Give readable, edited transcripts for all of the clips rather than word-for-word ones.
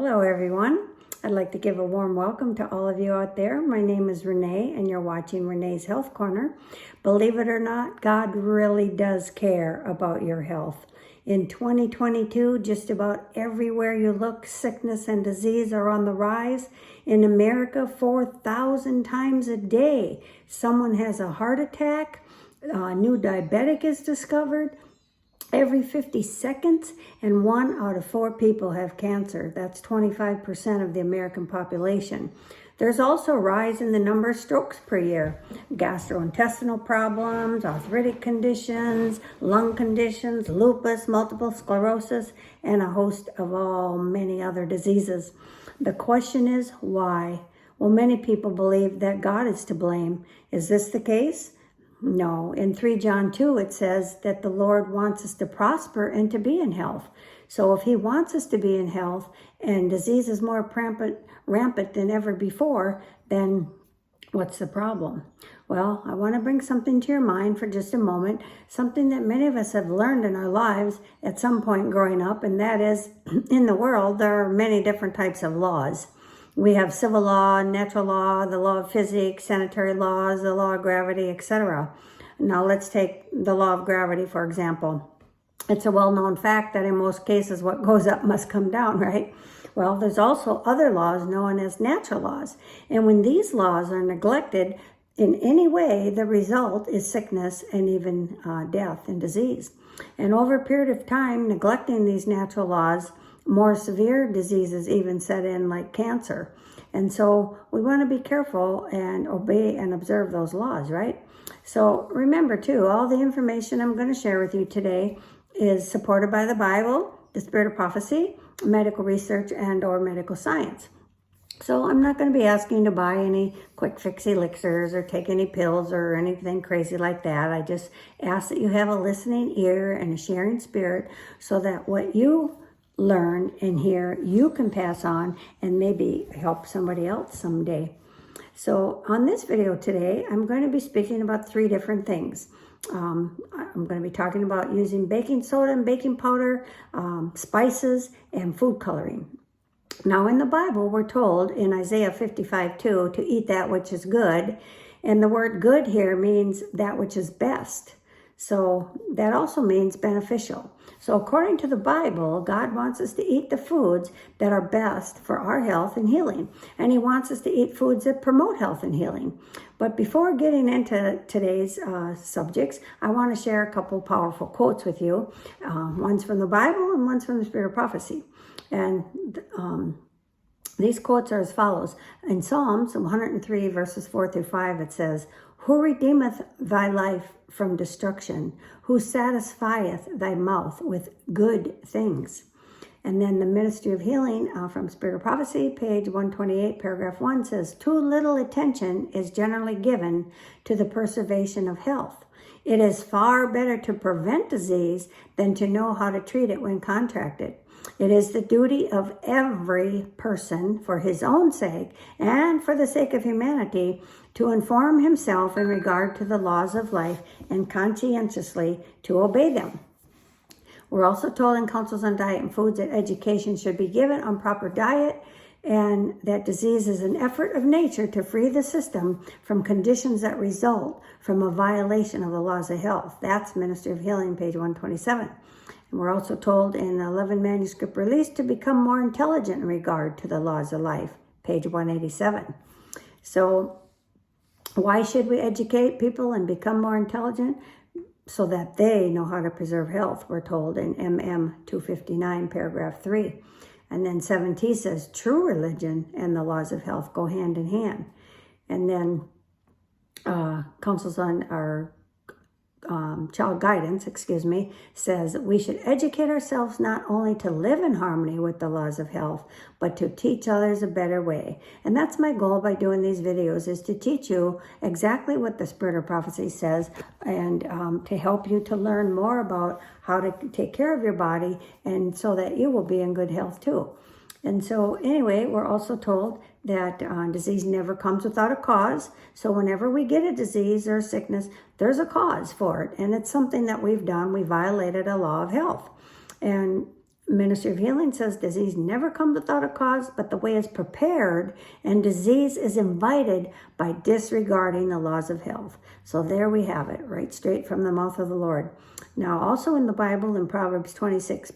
Hello everyone. I'd like to give a warm welcome to all of you out there. My name is Renee and you're watching Renee's Health Corner. Believe it or not, God really does care about your health. In 2022, just about everywhere you look, sickness and disease are on the rise. In America, 4,000 times a day, someone has a heart attack, a new diabetic is discovered. Every 50 seconds, and 1 out of 4 people have cancer. That's 25% of the American population. There's also a rise in the number of strokes per year. Gastrointestinal problems, arthritic conditions, lung conditions, lupus, multiple sclerosis, and a host of many other diseases. The question is, why? Well, many people believe that God is to blame. Is this the case? No. In 3 John 2, it says that the Lord wants us to prosper and to be in health. So if he wants us to be in health and disease is more rampant than ever before, then what's the problem? Well, I want to bring something to your mind for just a moment, something that many of us have learned in our lives at some point growing up, and that is, in the world, there are many different types of laws. We have civil law, natural law, the law of physics, sanitary laws, the law of gravity, etc. Now let's take the law of gravity, for example. It's a well-known fact that in most cases what goes up must come down, right? Well, there's also other laws known as natural laws. And when these laws are neglected in any way, the result is sickness and even death and disease. And over a period of time, neglecting these natural laws, more severe diseases even set in, like cancer. And so we want to be careful and obey and observe those laws, right? So remember too, all the information I'm going to share with you today is supported by the Bible, the spirit of prophecy, medical research, and or medical science. So I'm not going to be asking you to buy any quick fix elixirs or take any pills or anything crazy like that. I just ask that you have a listening ear and a sharing spirit so that what you learn and hear you can pass on and maybe help somebody else someday. So on this video today, I'm going to be speaking about 3 different things. I'm going to be talking about using baking soda and baking powder, spices, and food coloring. Now in the Bible, we're told in Isaiah 55:2 to eat that which is good. And the word good here means that which is best. So that also means beneficial. So according to the Bible, God wants us to eat the foods that are best for our health and healing. And he wants us to eat foods that promote health and healing. But before getting into today's subjects, I want to share a couple powerful quotes with you. One's from the Bible and one's from the Spirit of Prophecy. And these quotes are as follows. In Psalms 103 verses 4 through 5, it says, "Who redeemeth thy life from destruction? Who satisfieth thy mouth with good things?" And then the Ministry of Healing from Spirit of Prophecy, page 128, paragraph 1 says, "Too little attention is generally given to the preservation of health. It is far better to prevent disease than to know how to treat it when contracted. It is the duty of every person, for his own sake and for the sake of humanity, to inform himself in regard to the laws of life and conscientiously to obey them." We're also told in Counsels on Diet and Foods that education should be given on proper diet and that disease is an effort of nature to free the system from conditions that result from a violation of the laws of health. That's Ministry of Healing, page 127. And we're also told in the 11 manuscript release to become more intelligent in regard to the laws of life, page 187. So why should we educate people and become more intelligent? So that they know how to preserve health, we're told in MM 259, paragraph 3. And then 7T says, true religion and the laws of health go hand in hand. And then Counsels on our child guidance, says we should educate ourselves not only to live in harmony with the laws of health, but to teach others a better way. And that's my goal by doing these videos, is to teach you exactly what the Spirit of Prophecy says and to help you to learn more about how to take care of your body and so that you will be in good health too. And so anyway, we're also told that disease never comes without a cause. So whenever we get a disease or a sickness, there's a cause for it. And it's something that we've done. We violated a law of health. And Ministry of Healing says disease never comes without a cause, but the way is prepared, and disease is invited by disregarding the laws of health. So there we have it, right straight from the mouth of the Lord. Now, also in the Bible, in Proverbs 26,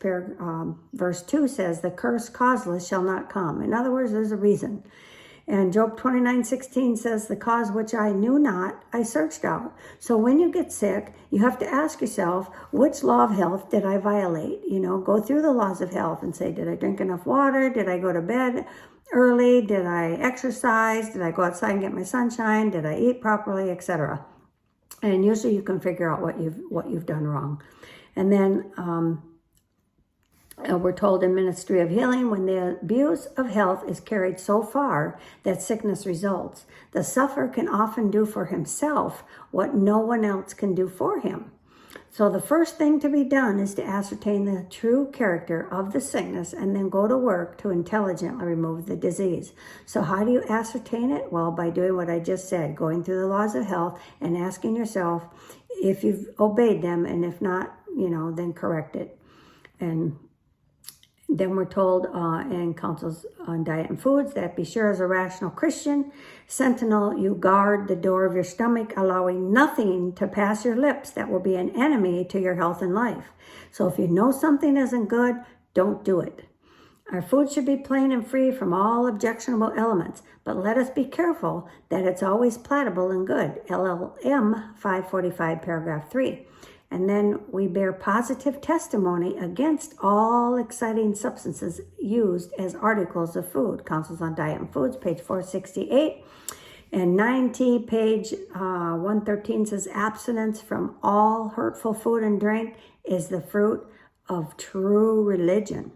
verse 2 says, the curse causeless shall not come. In other words, there's a reason. And Job 29:16 says, the cause which I knew not, I searched out. So when you get sick, you have to ask yourself, which law of health did I violate? Go through the laws of health and say, did I drink enough water? Did I go to bed early? Did I exercise? Did I go outside and get my sunshine? Did I eat properly, etc.? And usually you can figure out what you've done wrong. And then we're told in Ministry of Healing, when the abuse of health is carried so far that sickness results, the sufferer can often do for himself what no one else can do for him. So the first thing to be done is to ascertain the true character of the sickness and then go to work to intelligently remove the disease. So how do you ascertain it? Well, by doing what I just said, going through the laws of health and asking yourself if you've obeyed them, and if not, then correct it. And then we're told in Counsels on Diet and Foods that be sure as a rational Christian sentinel, you guard the door of your stomach, allowing nothing to pass your lips that will be an enemy to your health and life. So if you know something isn't good, don't do it. Our food should be plain and free from all objectionable elements, but let us be careful that it's always palatable and good. LLM 545, paragraph 3. And then we bear positive testimony against all exciting substances used as articles of food. Counsels on Diet and Foods, page 468. And 9T, page 113 says, abstinence from all hurtful food and drink is the fruit of true religion.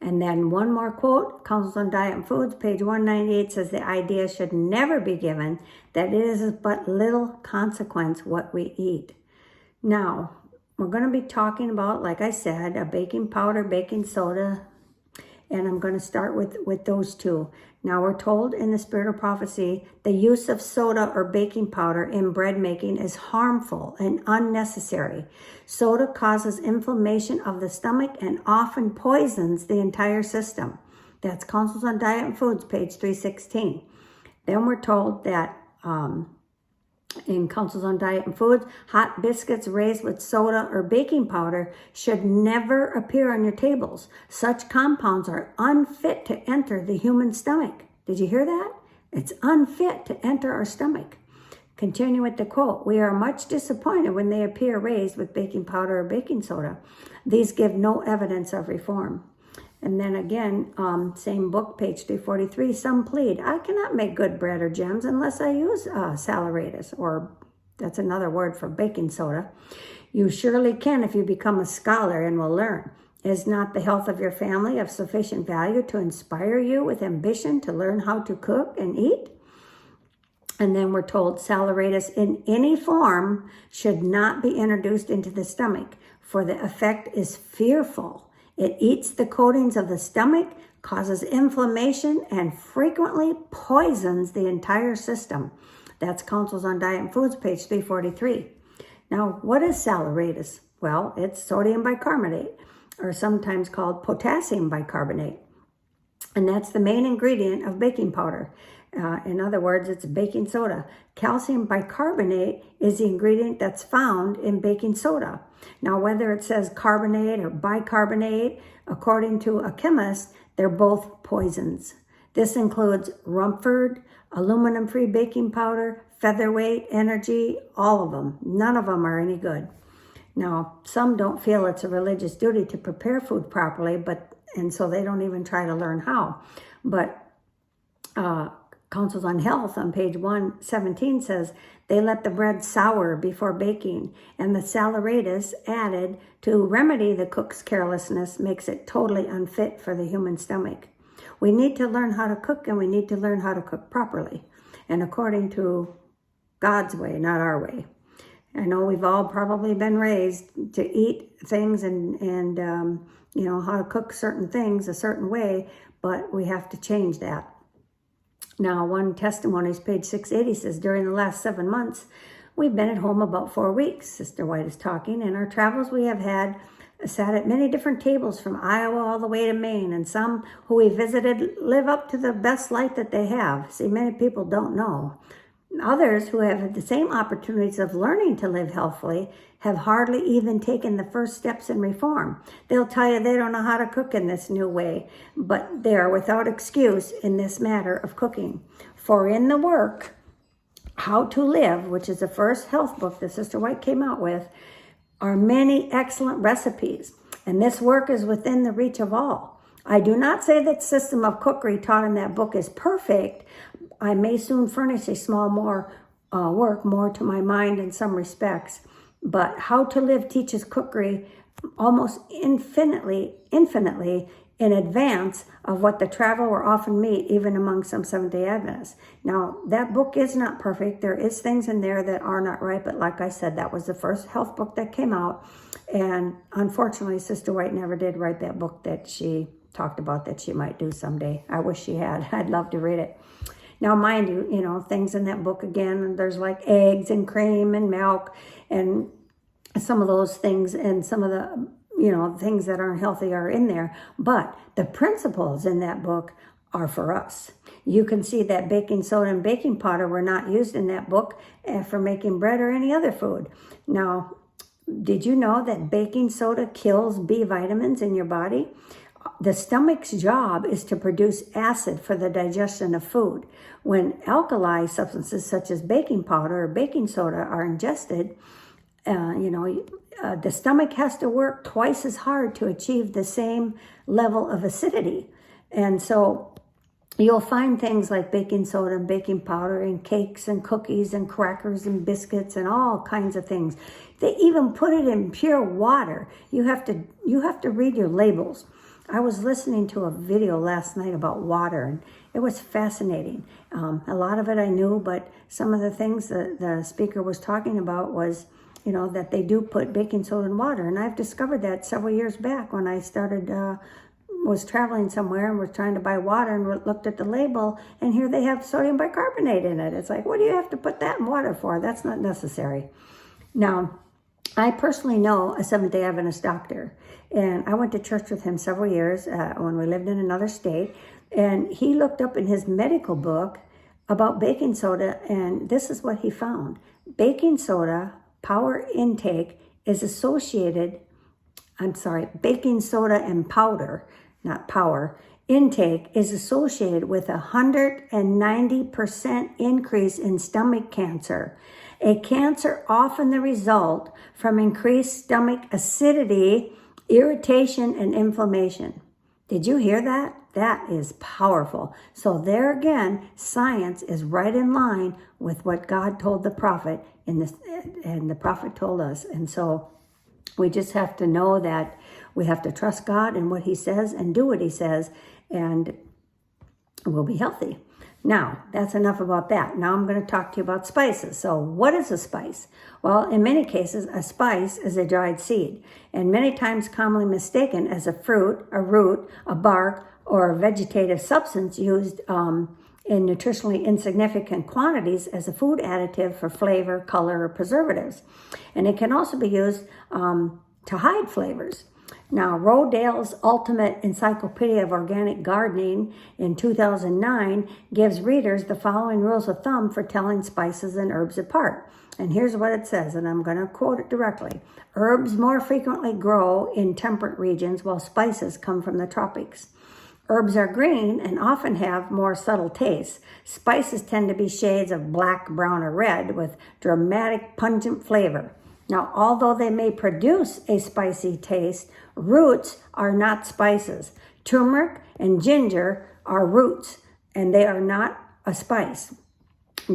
And then one more quote, Counsels on Diet and Foods, page 198 says, the idea should never be given that it is but little consequence what we eat. Now, we're going to be talking about, like I said, a baking powder, baking soda, and I'm going to start with those two. Now, we're told in the Spirit of Prophecy, the use of soda or baking powder in bread making is harmful and unnecessary. Soda causes inflammation of the stomach and often poisons the entire system. That's Counsels on Diet and Foods, page 316. Then we're told that in Counsels on Diet and Foods, hot biscuits raised with soda or baking powder should never appear on your tables. Such compounds are unfit to enter the human stomach. Did you hear that? It's unfit to enter our stomach. Continue with the quote, we are much disappointed when they appear raised with baking powder or baking soda. These give no evidence of reform. And then again, same book, page 343, some plead, I cannot make good bread or gems unless I use Saleratus, or that's another word for baking soda. You surely can if you become a scholar and will learn. Is not the health of your family of sufficient value to inspire you with ambition to learn how to cook and eat? And then we're told Saleratus in any form should not be introduced into the stomach, for the effect is fearful. It eats the coatings of the stomach, causes inflammation, and frequently poisons the entire system. That's Counsels on Diet and Foods, page 343. Now, what is Saleratus? Well, it's sodium bicarbonate, or sometimes called potassium bicarbonate. And that's the main ingredient of baking powder. In other words, it's baking soda. Calcium bicarbonate is the ingredient that's found in baking soda. Now, whether it says carbonate or bicarbonate, according to a chemist, they're both poisons. This includes Rumford, aluminum-free baking powder, Featherweight, Energy, all of them. None of them are any good. Now, some don't feel it's a religious duty to prepare food properly, and so they don't even try to learn how. But Counsels on Health on page 117 says, they let the bread sour before baking, and the Saleratus added to remedy the cook's carelessness makes it totally unfit for the human stomach. We need to learn how to cook, and we need to learn how to cook properly, and according to God's way, not our way. I know we've all probably been raised to eat things and how to cook certain things a certain way, but we have to change that. Now, one testimony is page 680 says, during the last 7 months, we've been at home about 4 weeks. Sister White is talking. In our travels, we have had sat at many different tables from Iowa all the way to Maine, and some who we visited live up to the best light that they have. See, many people don't know. Others who have had the same opportunities of learning to live healthfully have hardly even taken the first steps in reform. They'll tell you they don't know how to cook in this new way, but they are without excuse in this matter of cooking. For in the work, How to Live, which is the first health book that Sister White came out with, are many excellent recipes, and this work is within the reach of all. I do not say that system of cookery taught in that book is perfect. I may soon furnish a small work more to my mind in some respects, but How to Live teaches cookery almost infinitely in advance of what the traveler will often meet, even among some Seventh-day Adventists. Now, that book is not perfect. There is things in there that are not right, but like I said, that was the first health book that came out, and unfortunately, Sister White never did write that book that she talked about that she might do someday. I wish she had. I'd love to read it. Now, mind you, things in that book, again, there's like eggs and cream and milk and some of those things, and some of the things that aren't healthy are in there, but the principles in that book are for us. You can see that baking soda and baking powder were not used in that book for making bread or any other food. Now, did you know that baking soda kills B vitamins in your body? The stomach's job is to produce acid for the digestion of food. When alkali substances such as baking powder or baking soda are ingested, the stomach has to work twice as hard to achieve the same level of acidity. And so you'll find things like baking soda and baking powder in cakes and cookies and crackers and biscuits and all kinds of things. They even put it in pure water. You have to read your labels. I was listening to a video last night about water, and it was fascinating. A lot of it I knew, but some of the things that the speaker was talking about was that they do put baking soda in water. And I've discovered that several years back when I was traveling somewhere and was trying to buy water and looked at the label, and here they have sodium bicarbonate in it. It's like, what do you have to put that in water for? That's not necessary. Now, I personally know a Seventh-day Adventist doctor, and I went to church with him several years when we lived in another state, and he looked up in his medical book about baking soda, and this is what he found. Baking soda power intake is associated, baking soda and powder, not power, intake is associated with 190% increase in stomach cancer. A cancer often the result from increased stomach acidity, irritation, and inflammation. Did you hear that? That is powerful. So there again, science is right in line with what God told the prophet and the prophet told us. And so we just have to know that we have to trust God and what he says and do what he says, and we'll be healthy. Now, that's enough about that. Now I'm going to talk to you about spices. So what is a spice? Well, in many cases, a spice is a dried seed, and many times commonly mistaken as a fruit, a root, a bark, or a vegetative substance used in nutritionally insignificant quantities as a food additive for flavor, color, or preservatives. And it can also be used to hide flavors. Now, Rodale's Ultimate Encyclopedia of Organic Gardening in 2009 gives readers the following rules of thumb for telling spices and herbs apart. And here's what it says, and I'm going to quote it directly. Herbs more frequently grow in temperate regions, while spices come from the tropics. Herbs are green and often have more subtle tastes. Spices tend to be shades of black, brown, or red with dramatic, pungent flavor. Now, although they may produce a spicy taste, roots are not spices. Turmeric and ginger are roots, and they are not a spice.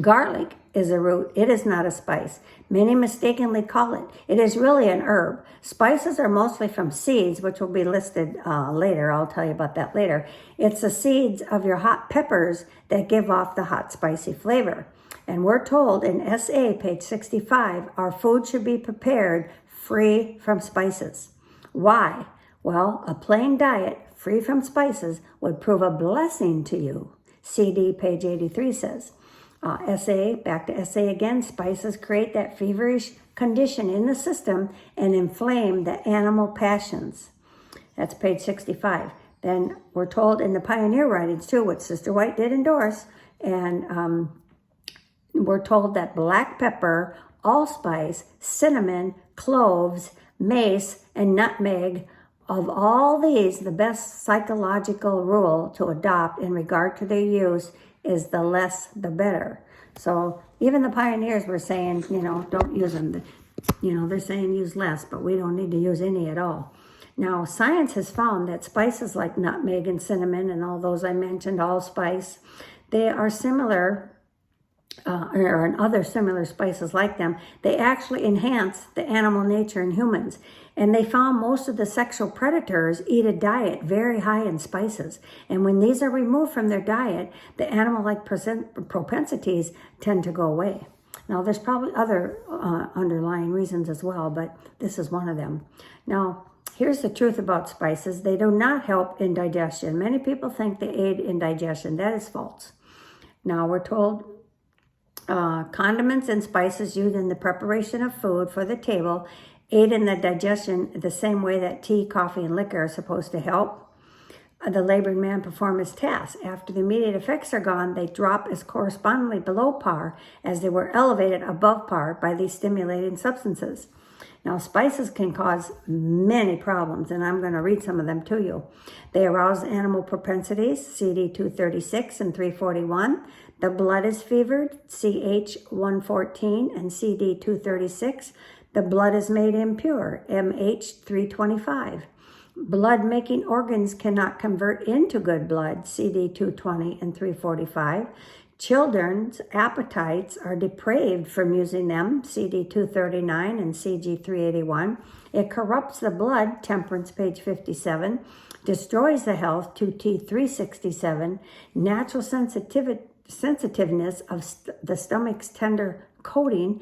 Garlic is a root. It is not a spice. Many mistakenly call it. It is really an herb. Spices are mostly from seeds, which will be listed later. I'll tell you about that later. It's the seeds of your hot peppers that give off the hot, spicy flavor. And we're told in SA, page 65, our food should be prepared free from spices. Why? Well, a plain diet free from spices would prove a blessing to you. CD, page 83 says. Back to SA again, spices create that feverish condition in the system and inflame the animal passions. That's page 65. Then we're told in the pioneer writings too, which Sister White did endorse, and we're told that black pepper, allspice, cinnamon, cloves, mace, and nutmeg, of all these, the best psychological rule to adopt in regard to their use is the less the better. So even the pioneers were saying, don't use them. They're saying use less, but we don't need to use any at all. Now, science has found that spices like nutmeg and cinnamon and all those I mentioned, allspice, they are similar, or other similar spices like them. They actually enhance the animal nature in humans. And they found most of the sexual predators eat a diet very high in spices. And when these are removed from their diet, the animal-like propensities tend to go away. Now, there's probably other underlying reasons as well, but this is one of them. Now, here's the truth about spices. They do not help in digestion. Many people think they aid in digestion. That is false. Now, we're told condiments and spices used in the preparation of food for the table aid in the digestion the same way that tea, coffee, and liquor are supposed to help the laboring man perform his tasks. After the immediate effects are gone, they drop as correspondingly below par as they were elevated above par by these stimulating substances. Now, spices can cause many problems, and I'm going to read some of them to you. They arouse animal propensities, CD 236 and 341. The blood is fevered, CH 114 and CD 236. The blood is made impure, MH 325. Blood-making organs cannot convert into good blood, CD 220 and 345. Children's appetites are depraved from using them, CD 239 and CG 381. It corrupts the blood, Temperance, page 57. Destroys the health, 2T 367. Natural sensitiveness of the stomach's tender coating,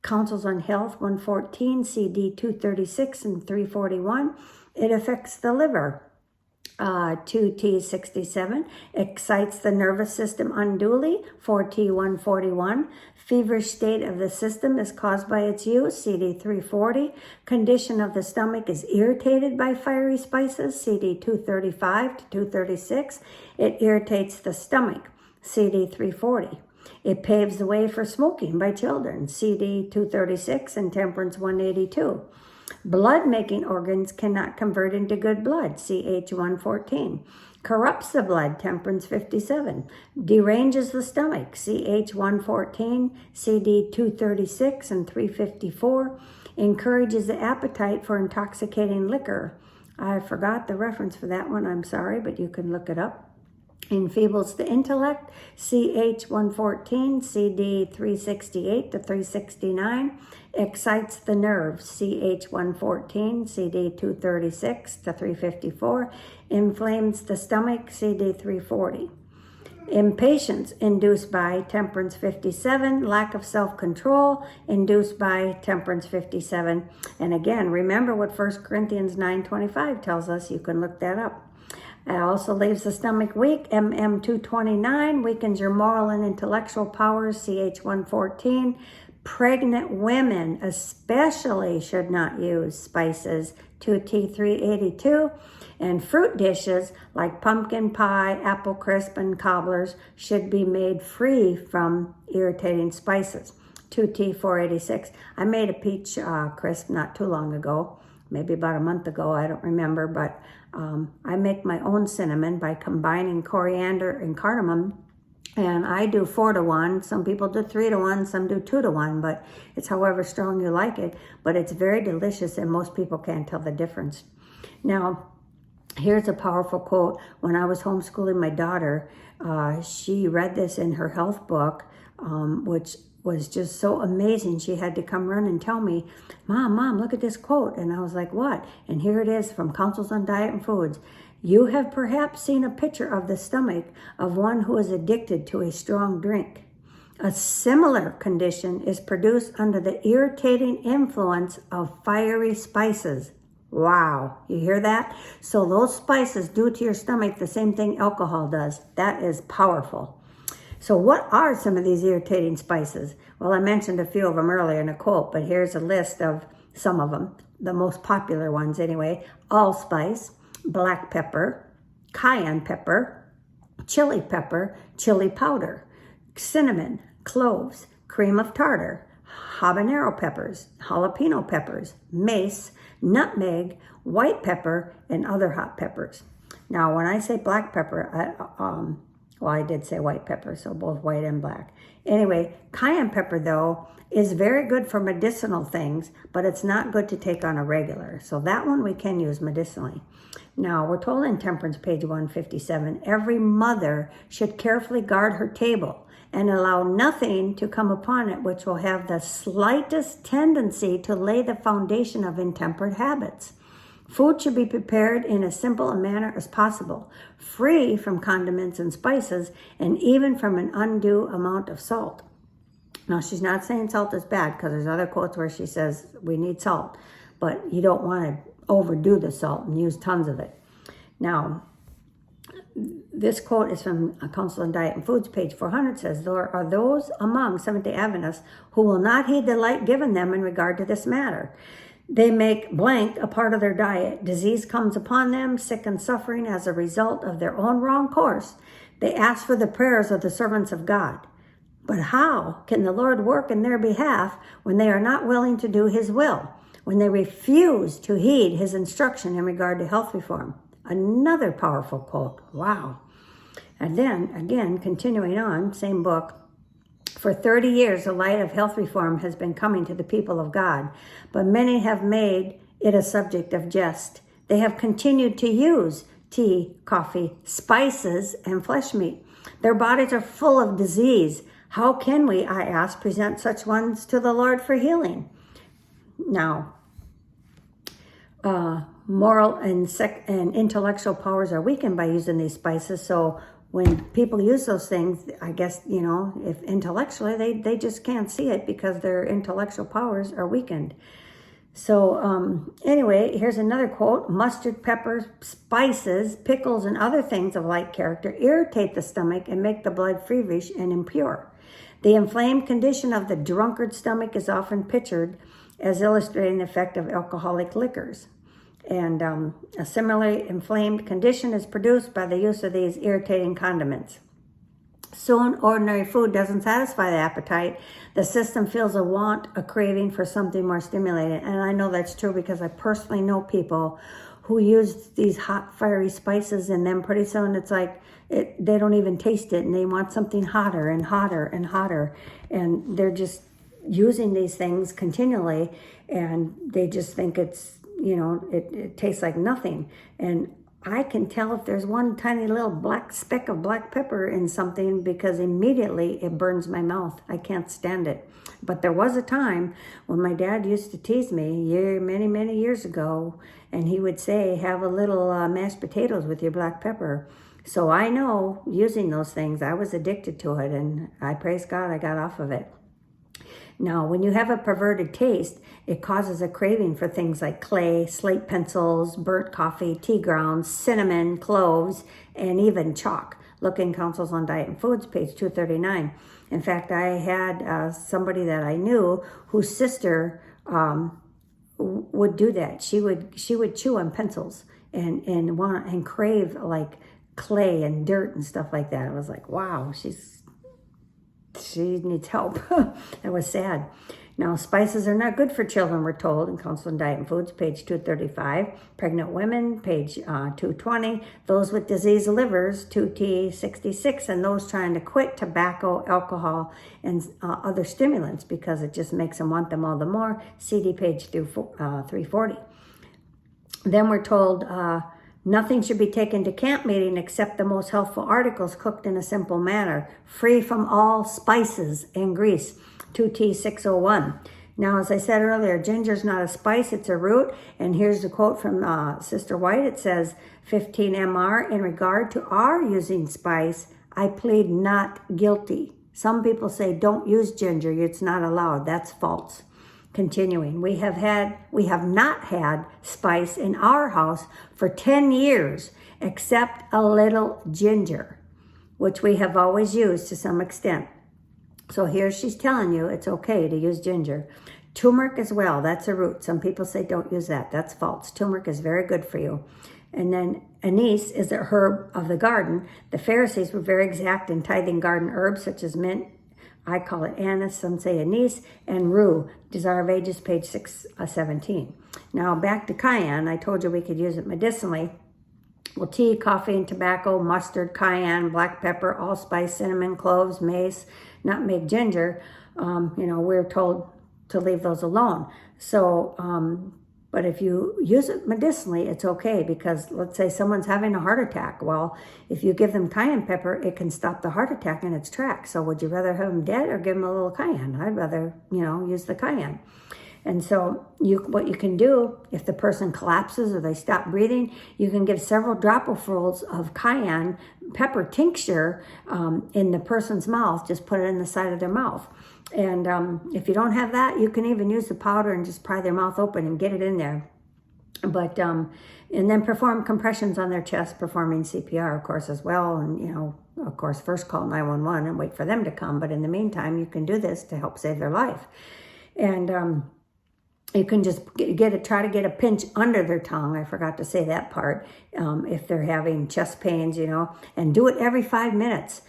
Councils on Health, 114, CD 236 and 341. It affects the liver. 2T67, excites the nervous system unduly, 4T141. Feverish state of the system is caused by its use, CD340. Condition of the stomach is irritated by fiery spices, CD235 to 236. It irritates the stomach, CD340. It paves the way for smoking by children, CD236 and Temperance 182. Blood-making organs cannot convert into good blood, CH114. Corrupts the blood, Temperance 57. Deranges the stomach, CH114, CD236 and 354. Encourages the appetite for intoxicating liquor. I forgot the reference for that one, I'm sorry, but you can look it up. Enfeebles the intellect, CH114, CD368 to 369. Excites the nerves, CH114, CD236 to 354. Inflames the stomach, CD340. Impatience induced by Temperance 57. Lack of self-control induced by Temperance 57. And again, remember what 1 Corinthians 9:25 tells us. You can look that up. It also leaves the stomach weak, MM229, weakens your moral and intellectual powers, CH114. Pregnant women especially should not use spices, 2T382. And fruit dishes like pumpkin pie, apple crisp, and cobblers should be made free from irritating spices, 2T486. I made a peach crisp not too long ago, maybe about a month ago, I don't remember, but I make my own cinnamon by combining coriander and cardamom, and I do 4-to-1. Some people do 3-to-1, some do 2-to-1, but it's however strong you like it. But it's very delicious, and most people can't tell the difference. Now, here's a powerful quote. When I was homeschooling my daughter, she read this in her health book, which was just so amazing. She had to come run and tell me, Mom, look at this quote. And I was like, what? And here it is from Councils on Diet and Foods. You have perhaps seen a picture of the stomach of one who is addicted to a strong drink. A similar condition is produced under the irritating influence of fiery spices. Wow, you hear that? So those spices do to your stomach the same thing alcohol does. That is powerful. So what are some of these irritating spices? Well, I mentioned a few of them earlier in a quote, but here's a list of some of them, the most popular ones anyway. Allspice, black pepper, cayenne pepper, chili pepper, chili powder, cinnamon, cloves, cream of tartar, habanero peppers, jalapeno peppers, mace, nutmeg, white pepper, and other hot peppers. Now, when I say black pepper, well, I did say white pepper, so both white and black. Anyway, cayenne pepper, though, is very good for medicinal things, but it's not good to take on a regular. So that one we can use medicinally. Now, we're told in Temperance, page 157, every mother should carefully guard her table and allow nothing to come upon it which will have the slightest tendency to lay the foundation of intemperate habits. Food should be prepared in as simple a manner as possible, free from condiments and spices, and even from an undue amount of salt. Now, she's not saying salt is bad, because there's other quotes where she says we need salt, but you don't want to overdo the salt and use tons of it. Now, this quote is from Counsel on Diet and Foods, page 400, says, there are those among Seventh-day Adventists who will not heed the light given them in regard to this matter. They make blank a part of their diet. Disease comes upon them, sick and suffering as a result of their own wrong course. They ask for the prayers of the servants of God. But how can the Lord work in their behalf when they are not willing to do his will, when they refuse to heed his instruction in regard to health reform? Another powerful quote. Wow. And then, again, continuing on, same book, for 30 years, the light of health reform has been coming to the people of God, but many have made it a subject of jest. They have continued to use tea, coffee, spices, and flesh meat. Their bodies are full of disease. How can we, I ask, present such ones to the Lord for healing? Now, moral and intellectual powers are weakened by using these spices, so when people use those things, I guess, if intellectually, they just can't see it because their intellectual powers are weakened. So anyway, here's another quote. Mustard, peppers, spices, pickles, and other things of like character irritate the stomach and make the blood feverish and impure. The inflamed condition of the drunkard's stomach is often pictured as illustrating the effect of alcoholic liquors. And a similarly inflamed condition is produced by the use of these irritating condiments. Soon, ordinary food doesn't satisfy the appetite. The system feels a want, a craving for something more stimulating. And I know that's true because I personally know people who use these hot, fiery spices, and then pretty soon it's like they don't even taste it, and they want something hotter and hotter and hotter. And they're just using these things continually, and they just think it's, it tastes like nothing. And I can tell if there's one tiny little black speck of black pepper in something because immediately it burns my mouth. I can't stand it. But there was a time when my dad used to tease me many, many years ago, and he would say, have a little mashed potatoes with your black pepper. So I know using those things, I was addicted to it, and I praise God I got off of it. Now, when you have a perverted taste, it causes a craving for things like clay, slate pencils, burnt coffee, tea grounds, cinnamon, cloves, and even chalk. Look in Counsels on Diet and Foods, page 239. In fact, I had somebody that I knew whose sister would do that. She would chew on pencils and crave like clay and dirt and stuff like that. I was like, wow, she needs help. That was sad. Now, spices are not good for children, we're told in Counsel on Diet and Foods, page 235. Pregnant women, page 220. Those with diseased livers, 2T66. And those trying to quit tobacco, alcohol, and other stimulants because it just makes them want them all the more. CD, page 340. Then we're told nothing should be taken to camp meeting except the most healthful articles cooked in a simple manner, free from all spices and grease. 2T601. Now, as I said earlier, ginger's not a spice, it's a root. And here's the quote from Sister White. It says, 15 MR, in regard to our using spice, I plead not guilty. Some people say don't use ginger, it's not allowed. That's false. Continuing, we have not had spice in our house for 10 years, except a little ginger. which we have always used to some extent. So here she's telling you it's okay to use ginger. Turmeric as well, that's a root. Some people say don't use that. That's false. Turmeric is very good for you. And then anise is a herb of the garden. The Pharisees were very exact in tithing garden herbs such as mint. I call it anise, some say anise, and rue. Desire of Ages, page 617. Now back to cayenne. I told you we could use it medicinally. Well, tea, coffee, and tobacco, mustard, cayenne, black pepper, allspice, cinnamon, cloves, mace, nutmeg, ginger. We're told to leave those alone. So, but if you use it medicinally, it's okay, because let's say someone's having a heart attack. Well, if you give them cayenne pepper, it can stop the heart attack in its tracks. So would you rather have them dead or give them a little cayenne? I'd rather, use the cayenne. And so what you can do, if the person collapses or they stop breathing, you can give several dropperfuls of cayenne pepper tincture in the person's mouth. Just put it in the side of their mouth. And if you don't have that, you can even use the powder and just pry their mouth open and get it in there. But and then perform compressions on their chest, performing CPR, of course, as well. And, of course, first call 911 and wait for them to come. But in the meantime, you can do this to help save their life. And you can just try to get a pinch under their tongue. I forgot to say that part. If they're having chest pains, and do it every 5 minutes.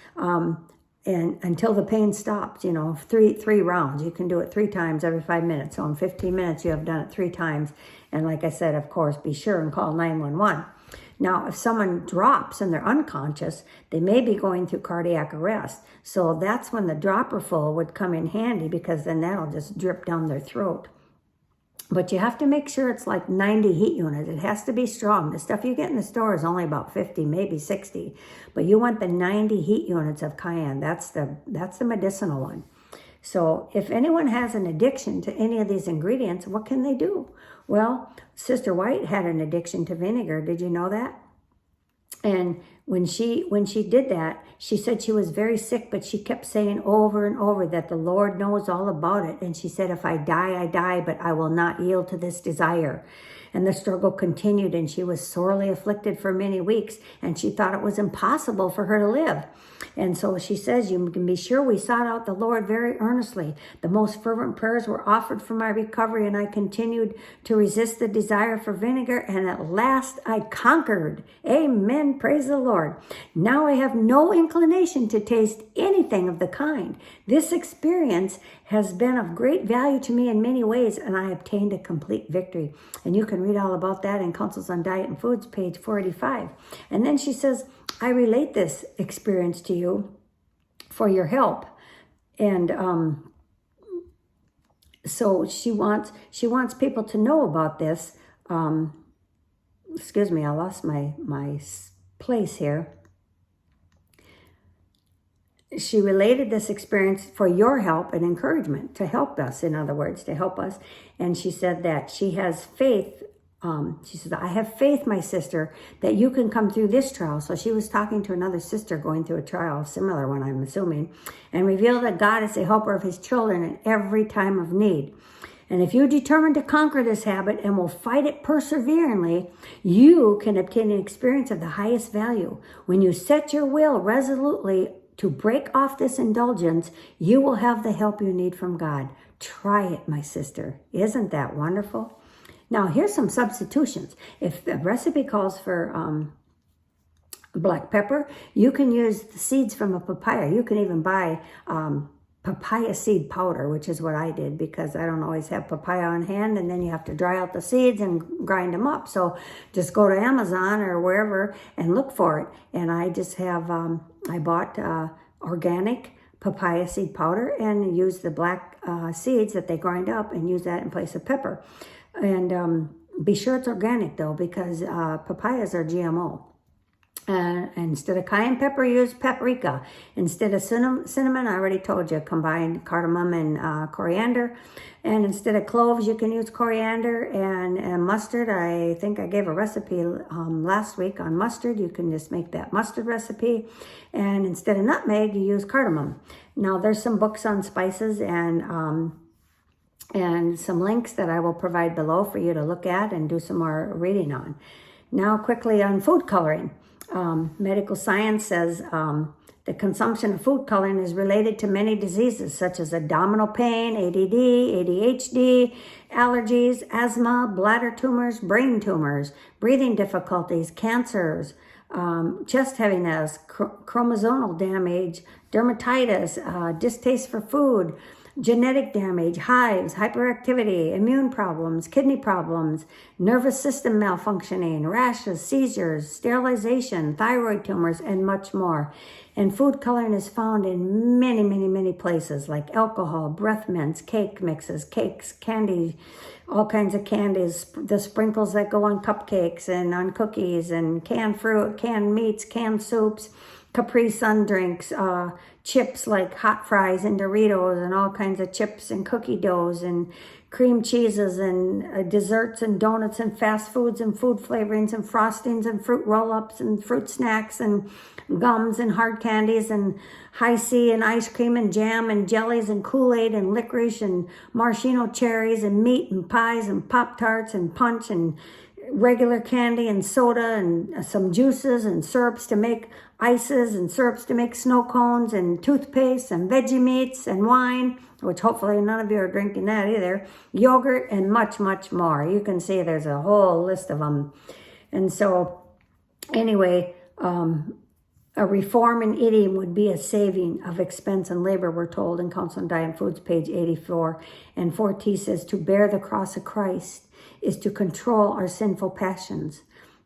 And until the pain stops, three rounds. You can do it 3 times every 5 minutes. So in 15 minutes, you have done it 3 times. And like I said, of course, be sure and call 911. Now, if someone drops and they're unconscious, they may be going through cardiac arrest. So that's when the dropperful would come in handy, because then that'll just drip down their throat. But you have to make sure it's like 90 heat units. It has to be strong. The stuff you get in the store is only about 50, maybe 60. But you want the 90 heat units of cayenne. That's the medicinal one. So if anyone has an addiction to any of these ingredients, what can they do? Well, Sister White had an addiction to vinegar. Did you know that? And when she did that, she said she was very sick, but she kept saying over and over that the Lord knows all about it. And she said, if I die, I die, but I will not yield to this desire. And the struggle continued, and she was sorely afflicted for many weeks, and she thought it was impossible for her to live. And so she says, you can be sure we sought out the Lord very earnestly. The most fervent prayers were offered for my recovery, and I continued to resist the desire for vinegar, and at last I conquered. Amen. Praise the Lord. Now I have no inclination to taste anything of the kind. This experience has been of great value to me in many ways, and I obtained a complete victory. And you can read all about that in Counsels on Diet and Foods, page 485. And then she says, I relate this experience to you for your help. And so she wants people to know about this. Excuse me, I lost my place here. She related this experience for your help and encouragement, to help us, in other words, to help us. And she said that she has faith. She says, I have faith, my sister, that you can come through this trial. So she was talking to another sister going through a trial, similar one, I'm assuming, and revealed that God is a helper of his children in every time of need. And if you determine to conquer this habit and will fight it perseveringly, you can obtain an experience of the highest value. When you set your will resolutely to break off this indulgence, you will have the help you need from God. Try it, my sister. Isn't that wonderful? Now, here's some substitutions. If the recipe calls for black pepper, you can use the seeds from a papaya. You can even buy papaya seed powder, which is what I did, because I don't always have papaya on hand, and then you have to dry out the seeds and grind them up. So just go to Amazon or wherever and look for it. And I just have, I bought organic papaya seed powder and use the black seeds that they grind up and use that in place of pepper. And be sure it's organic, though, because papayas are GMO. Instead of cayenne pepper, use paprika. Instead of cinnamon, I already told you, combine cardamom and coriander. And instead of cloves, you can use coriander and mustard. I think I gave a recipe last week on mustard. You can just make that mustard recipe. And instead of nutmeg, you use cardamom. Now, there's some books on spices and some links that I will provide below for you to look at and do some more reading on. Now, quickly on food coloring. Medical science says The consumption of food coloring is related to many diseases such as abdominal pain, ADD, ADHD, allergies, asthma, bladder tumors, brain tumors, breathing difficulties, cancers, chest heaviness, chromosomal damage, dermatitis, distaste for food, genetic damage, hives, hyperactivity, immune problems, kidney problems, nervous system malfunctioning, rashes, seizures, sterilization, thyroid tumors, and much more. And food coloring is found in many, many, many places like alcohol, breath mints, cake mixes, cakes, candy, all kinds of candies, the sprinkles that go on cupcakes and on cookies, and canned fruit, canned meats, canned soups, Capri Sun drinks, chips like hot fries and Doritos and all kinds of chips and cookie doughs and cream cheeses and desserts and donuts and fast foods and food flavorings and frostings and fruit roll-ups and fruit snacks and gums and hard candies and high C and ice cream and jam and jellies and Kool-Aid and licorice and maraschino cherries and meat and pies and Pop-Tarts and punch and regular candy and soda and some juices and syrups to make ices and syrups to make snow cones and toothpaste and veggie meats and wine, which hopefully none of you are drinking that either, yogurt, and much, much more. You can see there's a whole list of them. And so anyway, a reform in eating would be a saving of expense and labor, we're told in Counsel on Diet and Foods, page 84. And 4T says, to bear the cross of Christ is to control our sinful passions.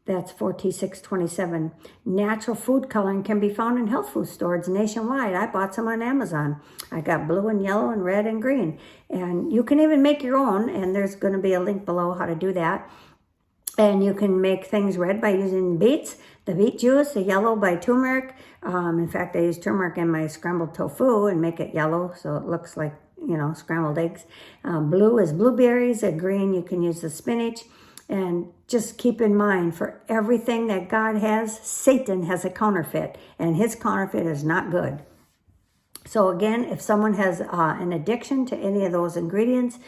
That's 4T 627. Natural food coloring can be found in health food stores nationwide. I bought some on Amazon. I got blue and yellow and red and green. And you can even make your own, and there's going to be a link below how to do that. And you can make things red by using beets, the beet juice, the yellow by turmeric. In fact, I use turmeric in my scrambled tofu and make it yellow so it looks like, scrambled eggs. Blue is blueberries, and green you can use the spinach. And just keep in mind, for everything that God has, Satan has a counterfeit, and his counterfeit is not good. So again, if someone has an addiction to any of those ingredients,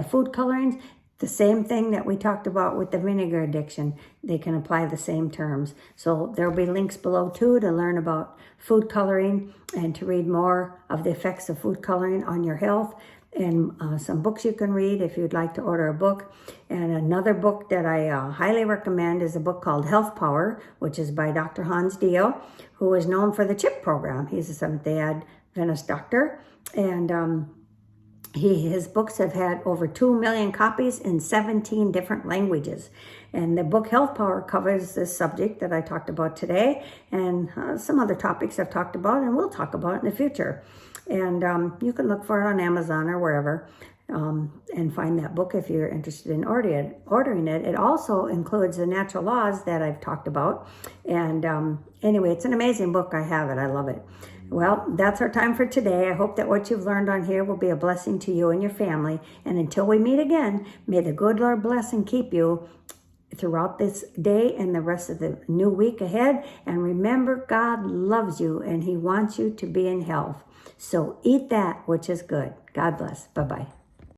food colorings, the same thing that we talked about with the vinegar addiction, they can apply the same terms. So there'll be links below too to learn about food coloring and to read more of the effects of food coloring on your health, and some books you can read if you'd like to order a book. And another book that I highly recommend is a book called Health Power, which is by Dr. Hans Dio, who is known for the CHIP program. He's a Seventh-day Adventist doctor, and his books have had over 2 million copies in 17 different languages. And the book Health Power covers this subject that I talked about today, and some other topics I've talked about and will talk about in the future. And you can look for it on Amazon or wherever and find that book if you're interested in ordering it. It also includes the natural laws that I've talked about. And anyway, it's an amazing book. I have it. I love it. Well, that's our time for today. I hope that what you've learned on here will be a blessing to you and your family. And until we meet again, may the good Lord bless and keep you throughout this day and the rest of the new week ahead. And remember, God loves you and he wants you to be in health. So eat that which is good. God bless. Bye-bye.